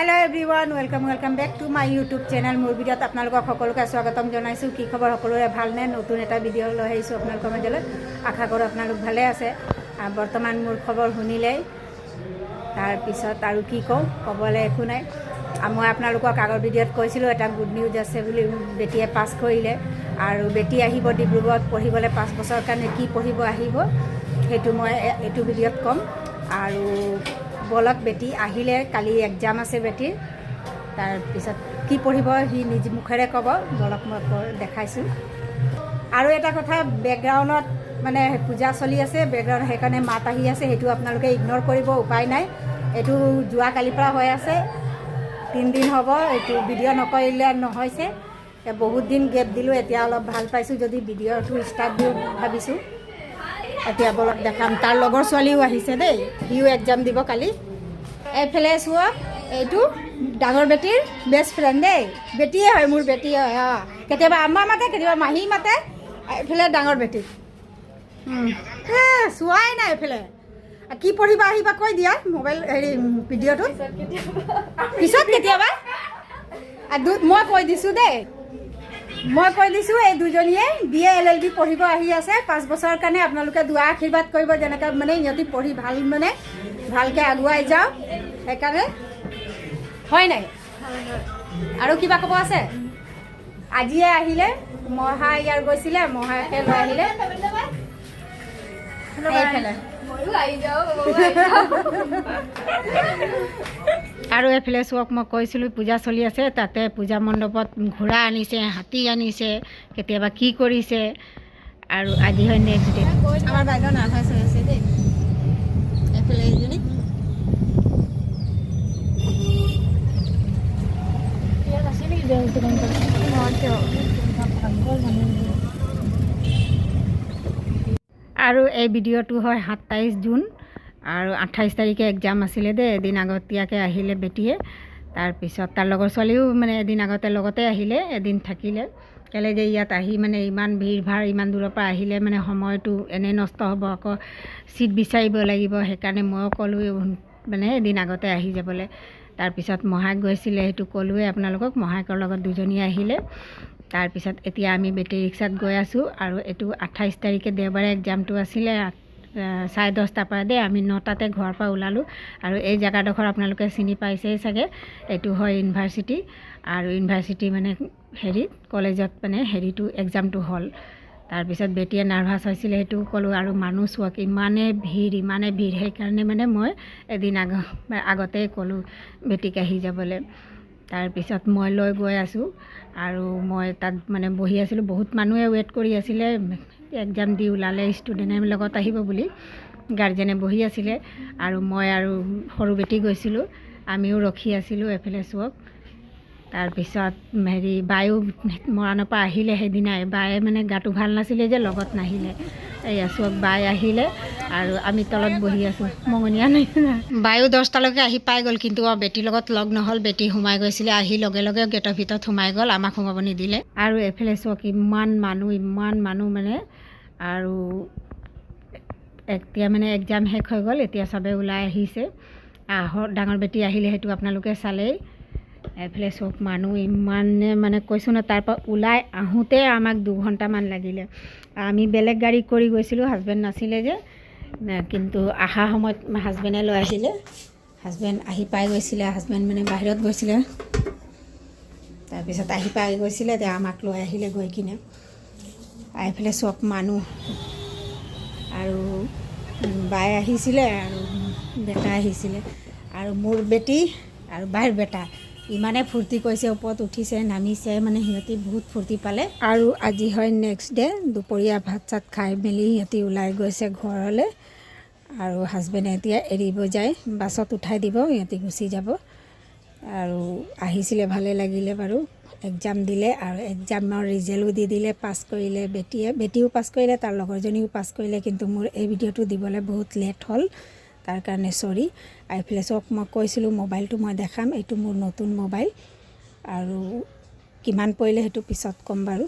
Hello everyone welcome back to my YouTube channel मोर भिडिओत आपनालोকক সকলোকে স্বাগতম জনাইছো। কি খবৰ সকলোৰে ভালনে? নতুন এটা ভিডিও লৈ আহিছো আপোনালোকৰ মাজলৈ। আশা কৰোঁ আপোনালোক ভালে আছে। বৰ্তমান মোৰ খবৰ শুনিলে তাৰ পিছত আৰু কি ক'বলৈ একো নাই। মই আপোনালোকক আগৰ ভিডিঅ'ত কৈছিলোঁ এটা গুড নিউজ আছে বুলি। বেটিয়ে পাছ কৰিলে আৰু বেটি আহিব ডিব্ৰুগড়ত পঢ়িবলৈ 5 বছৰৰ কাৰণে। কি পঢ়িব আহিব সেইটো মই এইটো ভিডিঅ'ত ক'ম। আৰু বলক বেটি আহিলে, কালি এক্সাম আছে বেটিৰ। তাৰপিছত কি পঢ়িব সি নিজ মুখেৰে ক'ব। বলক মই দেখাইছোঁ। আৰু এটা কথা, বেকগ্ৰাউণ্ডত মানে পূজা চলি আছে, বেকগ্ৰাউণ্ড সেইকাৰণে মাত আহি আছে, সেইটো আপোনালোকে ইগন'ৰ কৰিব, উপায় নাই। এইটো যোৱাকালিৰ পৰা হৈ আছে, 3 দিন হ'ব। এইটো ভিডিঅ' নকৰিলে নহৈছে। বহুত দিন গেপ দিলোঁ, এতিয়া অলপ ভাল পাইছোঁ যদি ভিডিঅ'টো ষ্টাৰ্ট দিওঁ ভাবিছোঁ। এতিয়া বলক দেখাম। তাৰ লগৰ ছোৱালীও আহিছে দেই, সিও এক্সাম দিব কালি। এইফালে চোৱা, এইটো ডাঙৰ বেটিৰ বেষ্ট ফ্ৰেণ্ড দেই। বেটিয়ে হয়, মোৰ বেটিয়ে হয়। কেতিয়াবা আম্মা মাতে, কেতিয়াবা মাহী মাতে। এইফালে ডাঙৰ বেটি চোৱাই নাই। এইফালে কি পঢ়িবা আহিবা কৈ দিয়া মোবাইল ভিডিঅ'টো পিছত কেতিয়াবা। মই কৈ দিছোঁ দেই, এই দুজনীয়ে BA LLB পঢ়িব আহি আছে 5 বছৰৰ কাৰণে। আপোনালোকে দুৱা আশীৰ্বাদ কৰিব, যেনেকৈ মানে সিহঁতি পঢ়ি ভালকৈ আগুৱাই যাওঁ, সেইকাৰণে হয় নাই। আৰু কিবা ক'ব আছে? আজিয়ে আহিলে, মহা ইয়াৰ গৈছিলে, মহাকে লৈ আহিলে। আৰু এইফালে চোৱক, মই কৈছিলোঁ পূজা চলি আছে, তাতে পূজা মণ্ডপত ঘোঁৰা আনিছে, হাতী আনিছে, কেতিয়াবা কি কৰিছে। আৰু আজি হয় নেক্সট ডে। আমাৰ বাইদেউ নাৰ্ভাছ হৈ আছে দেই। এইফালে এইজনী আৰু এই ভিডিঅ'টো হয় 27 জুন আৰু 28 তাৰিখে এক্সাম আছিলে দেই। এদিন আগতীয়াকৈ আহিলে বেটিয়ে। তাৰপিছত তাৰ লগৰ ছোৱালীও মানে এদিন আগতে লগতে আহিলে, এদিন থাকিলে। কেলৈ যে ইয়াত আহি মানে ইমান ভিৰ ভাৰ, ইমান দূৰৰ পৰা আহিলে মানে সময়টো এনেই নষ্ট হ'ব, আকৌ চিট বিচাৰিব লাগিব। সেইকাৰণে ময়ো ক'লোঁ মানে এদিন আগতে আহি যাবলৈ। তাৰপিছত মহাক গৈছিলে, সেইটো ক'লোৱে আপোনালোকক। মহাকৰ লগত দুজনী আহিলে। তাৰপিছত এতিয়া আমি বেটেৰী ৰিক্সাত গৈ আছোঁ। আৰু এইটো 28 তাৰিখে দেওবাৰে এক্সামটো আছিলে 10:30 পৰা দেই। আমি 9টাতে ঘৰৰ পৰা ওলালোঁ। আৰু এই জেগাডোখৰ আপোনালোকে চিনি পাইছেই চাগে। এইটো হয় ইউনিভাৰ্চিটি। আৰু ইউনিভাৰ্চিটি মানে কলেজত মানে এক্সামটো হ'ল। তাৰপিছত বেটিয়ে নাৰ্ভাছ হৈছিলে, সেইটো ক'লোঁ। আৰু মানুহ চোৱক, ইমানেই ভিৰ। সেইকাৰণে মানে মই এদিন আগতেই ক'লোঁ বেটিক আহি যাবলৈ। তাৰপিছত মই লৈ গৈ আছোঁ। আৰু মই তাত মানে বহি আছিলোঁ, বহুত মানুহে ৱেইট কৰি আছিলে। এক্সাম দি ওলালে ষ্টুডেণ্টৰ লগত আহিব বুলি, গাৰ্জেনে বহি আছিলে। আৰু মই আৰু সৰু বেটি গৈছিলোঁ, আমিও ৰখি আছিলোঁ। এইফালে চোৱক। তাৰপিছত বায়ো মৰাণৰ পৰা আহিলে সেইদিনাই। বায়ে মানে গাটো ভাল নাছিলে যে লগত নাহিলে। এয়া চোৱক, বাই আহিলে আৰু আমি তলত বহি আছোঁ মঙনীয়া নিচিনা। বায়ো 10টালৈকে আহি পাই গ'ল, কিন্তু বেটিৰ লগত লগ নহ'ল। বেটি সোমাই গৈছিলে, আহি লগে লগে গেটৰ ভিতৰত সোমাই গ'ল, আমাক সোমাব নিদিলে। আৰু এইফালে চোৱক, ইমান মানুহ মানে। আৰু এতিয়া মানে এক্সাম শেষ হৈ গ'ল, এতিয়া চবে ওলাই আহিছে। ডাঙৰ বেটি আহিলে, সেইটো আপোনালোকে চালেই। এইফালে চব মানুহ ইমানে মানে কৈছোঁ ন। তাৰপৰা ওলাই আহোঁতে আমাক 2 ঘণ্টামান লাগিলে। আমি বেলেগ গাড়ী কৰি গৈছিলোঁ, হাজবেণ্ড নাছিলে যে। কিন্তু অহা সময়ত হাজবেণ্ডে লৈ আহিলে। হাজবেণ্ড আহি পাই গৈছিলে, হাজবেণ্ড মানে বাহিৰত গৈছিলে। তাৰপিছত আহি পাই গৈছিলে, এতিয়া আমাক লৈ আহিলে গৈ কিনে। এইফালে চব মানুহ। আৰু বাই আহিছিলে আৰু বেটা আহিছিলে। আৰু মোৰ বেটি আৰু বাইৰ বেটা ইমানে ফূৰ্তি কৰিছে, ওপৰত উঠিছে, নামিছে, মানে সিহঁতি বহুত ফূৰ্তি পালে। আৰু আজি হয় নেক্সট ডে। দুপৰীয়া ভাত চাত খাই মেলি সিহঁতি ওলাই গৈছে ঘৰলৈ। আৰু হাজবেণ্ডে এতিয়া এৰিব যায়, বাছত উঠাই দিব, সিহঁতি গুচি যাব। আৰু আহিছিলে, ভালে লাগিলে বাৰু। এক্সাম দিলে আৰু এক্সামৰ ৰিজাল্টো দি দিলে, পাছ কৰিলে বেটিও পাছ কৰিলে, তাৰ লগৰজনীও পাছ কৰিলে। কিন্তু মোৰ এই ভিডিঅ'টো দিবলৈ বহুত লেট হ'ল, তাৰ কাৰণে চৰি। এইফালে চব, মই কৈছিলোঁ মোবাইলটো মই দেখাম। এইটো মোৰ নতুন মোবাইল। আৰু কিমান পৰিলে সেইটো পিছত ক'ম বাৰু।